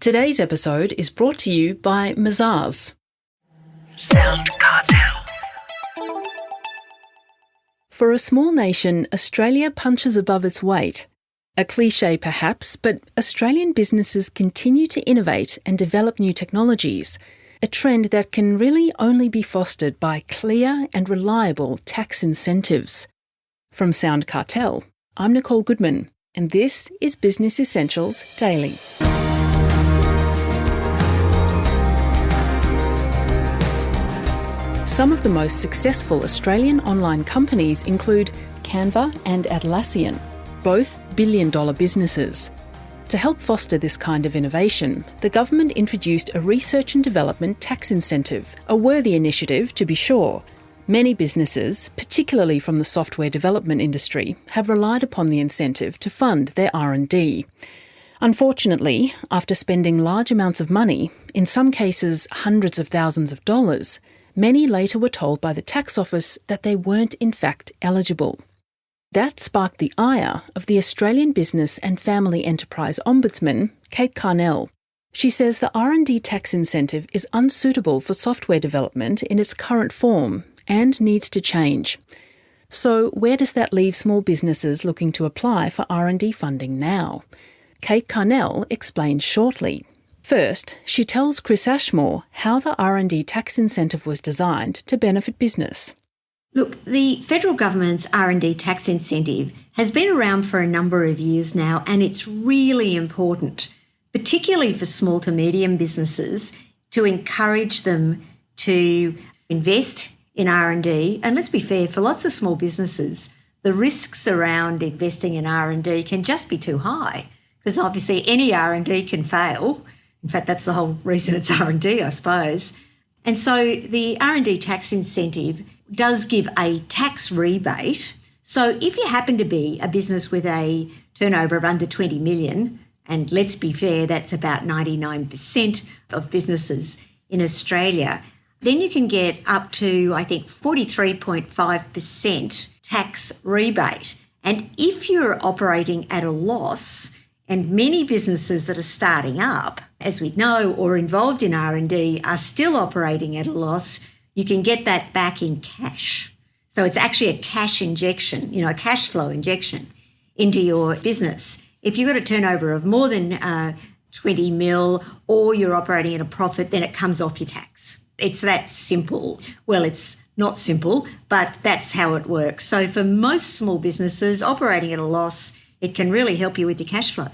Today's episode is brought to you by Mazars. SoundCartel. For a small nation, Australia punches above its weight. A cliche perhaps, but Australian businesses continue to innovate and develop new technologies, a trend that can really only be fostered by clear and reliable tax incentives. From SoundCartel, I'm Nicole Goodman, and this is Business Essentials Daily. Some of the most successful Australian online companies include Canva and Atlassian, both billion-dollar businesses. To help foster this kind of innovation, the government introduced a research and development tax incentive, a worthy initiative to be sure. Many businesses, particularly from the software development industry, have relied upon the incentive to fund their R&D. Unfortunately, after spending large amounts of money, in some cases hundreds of thousands of dollars, many later were told by the tax office that they weren't in fact eligible. That sparked the ire of the Australian Business and Family Enterprise Ombudsman, Carnell. She says the R&D tax incentive is unsuitable for software development in its current form and needs to change. So where does that leave small businesses looking to apply for R&D funding now? Carnell explains shortly. First, she tells Chris Ashmore how the R&D tax incentive was designed to benefit business. Look, the federal government's R&D tax incentive has been around for a number of years now, and it's really important, particularly for small to medium businesses, to encourage them to invest in R&D. And let's be fair, for lots of small businesses, the risks around investing in R&D can just be too high, because obviously any R&D can fail. In fact, that's the whole reason it's R&D, I suppose. And so the R&D tax incentive does give a tax rebate. So if you happen to be a business with a turnover of under 20 million, and let's be fair, that's about 99% of businesses in Australia, then you can get up to, I think, 43.5% tax rebate. And if you're operating at a loss, and many businesses that are starting up, as we know, or involved in R&D are still operating at a loss, you can get that back in cash. So it's actually a cash injection, a cash flow injection into your business. If you've got a turnover of more than 20 mil or you're operating at a profit, then it comes off your tax. It's that simple. Well, it's not simple, but that's how it works. So for most small businesses operating at a loss, it can really help you with your cash flow.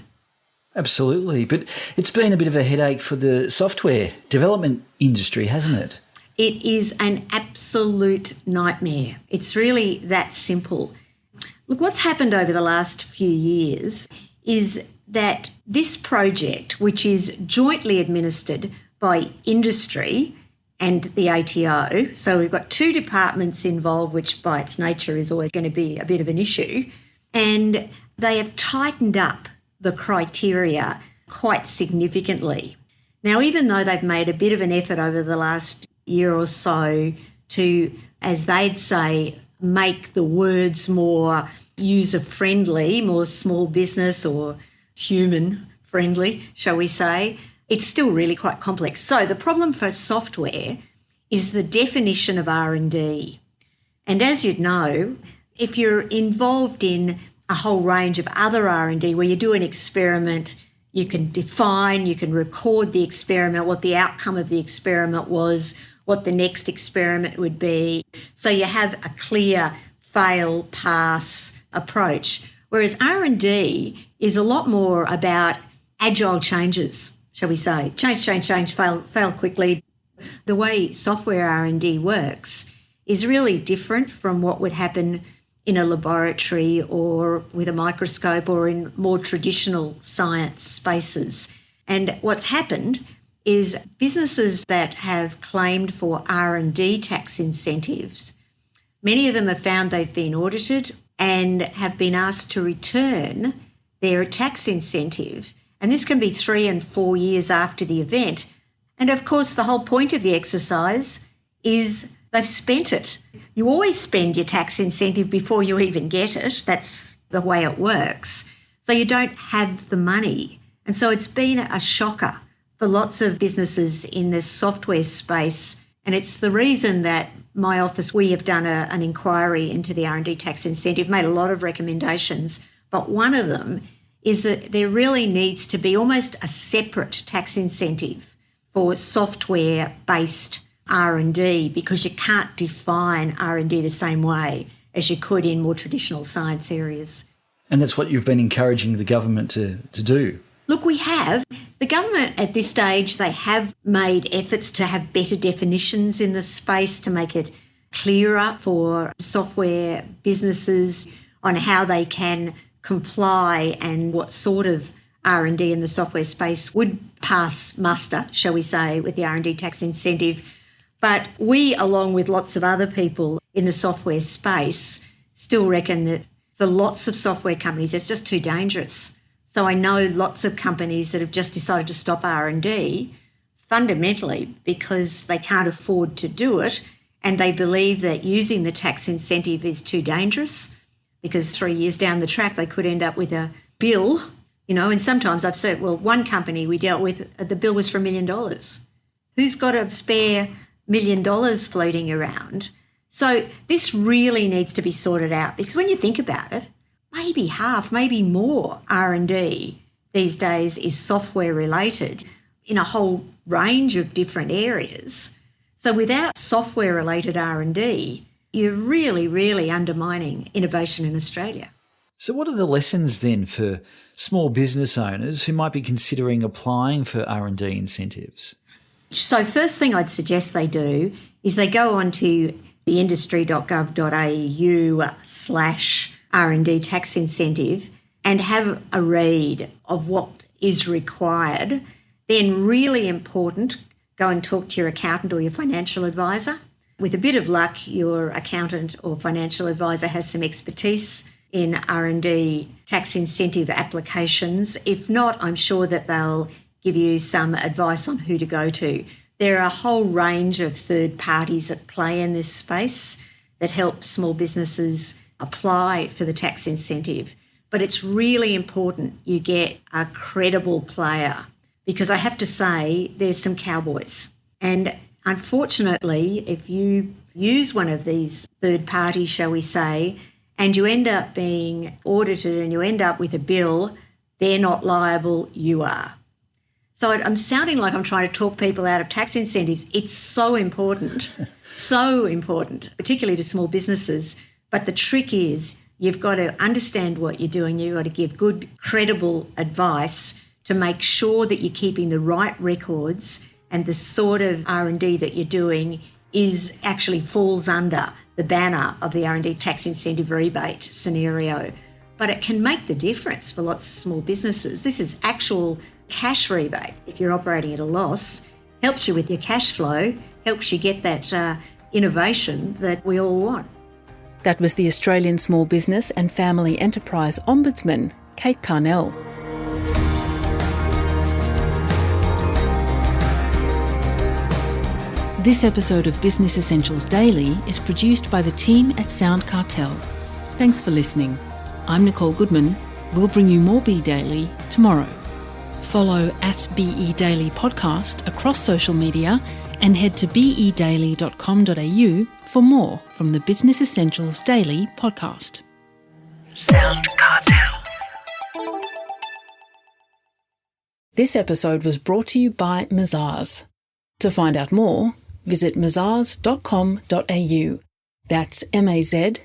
Absolutely. But it's been a bit of a headache for the software development industry, hasn't it? It is an absolute nightmare. It's really that simple. Look, what's happened over the last few years is that this project, which is jointly administered by industry and the ATO, so we've got two departments involved, which by its nature is always going to be a bit of an issue, and they have tightened up the criteria quite significantly. Now, even though they've made a bit of an effort over the last year or so to, as they'd say, make the words more user-friendly, more small business or human-friendly, shall we say, it's still really quite complex. So the problem for software is the definition of R&D. And as you'd know, if you're involved in a whole range of other R&D where you do an experiment, you can define, you can record the experiment, what the outcome of the experiment was, what the next experiment would be. So you have a clear fail, pass approach. Whereas R&D is a lot more about agile changes, shall we say. Change, fail quickly. The way software R&D works is really different from what would happen in a laboratory or with a microscope or in more traditional science spaces. And what's happened is businesses that have claimed for R&D tax incentives, many of them have found they've been audited and have been asked to return their tax incentive. And this can be 3 and 4 years after the event. And of course, the whole point of the exercise is they've spent it. You always spend your tax incentive before you even get it. That's the way it works. So you don't have the money. And so it's been a shocker for lots of businesses in the software space, and it's the reason that my office, we have done an inquiry into the R&D tax incentive, made a lot of recommendations, but one of them is that there really needs to be almost a separate tax incentive for software-based R&D, because you can't define R&D the same way as you could in more traditional science areas. And that's what you've been encouraging the government to do. Look, we have. The government at this stage, they have made efforts to have better definitions in the space to make it clearer for software businesses on how they can comply and what sort of R&D in the software space would pass muster, shall we say, with the R&D tax incentive. But we, along with lots of other people in the software space, still reckon that for lots of software companies, it's just too dangerous. So I know lots of companies that have just decided to stop R&D fundamentally because they can't afford to do it, and they believe that using the tax incentive is too dangerous because 3 years down the track they could end up with a bill, and sometimes I've said, well, one company we dealt with, the bill was for $1 million. Who's got a spare $1 million floating around? So this really needs to be sorted out, because when you think about it, maybe half, maybe more R&D these days is software related in a whole range of different areas. So without software related R&D, you're really, really undermining innovation in Australia. So what are the lessons then for small business owners who might be considering applying for R&D incentives? So first thing I'd suggest they do is they go onto the industry.gov.au/R&D tax incentive and have a read of what is required. Then, really important, go and talk to your accountant or your financial advisor. With a bit of luck, your accountant or financial advisor has some expertise in R&D tax incentive applications. If not, I'm sure that they'll give you some advice on who to go to. There are a whole range of third parties at play in this space that help small businesses apply for the tax incentive. But it's really important you get a credible player, because I have to say there's some cowboys. And unfortunately, if you use one of these third parties, shall we say, and you end up being audited and you end up with a bill, they're not liable, you are. So I'm sounding like I'm trying to talk people out of tax incentives. It's so important, particularly to small businesses. But the trick is you've got to understand what you're doing. You've got to give good, credible advice to make sure that you're keeping the right records and the sort of R&D that you're doing is actually falls under the banner of the R&D tax incentive rebate scenario. But it can make the difference for lots of small businesses. This is actual cash rebate. If you're operating at a loss, helps you with your cash flow, helps you get that innovation that we all want. That was the Australian Small Business and Family Enterprise Ombudsman, Kate Carnell. This episode of Business Essentials Daily is produced by the team at SoundCartel. Thanks for listening. I'm Nicole Goodman. We'll bring you more Be Daily tomorrow. Follow at BE Daily Podcast across social media and head to bedaily.com.au for more from the Business Essentials Daily podcast. SoundCartel. This episode was brought to you by Mazars. To find out more, visit mazars.com.au. That's mazars.com.au.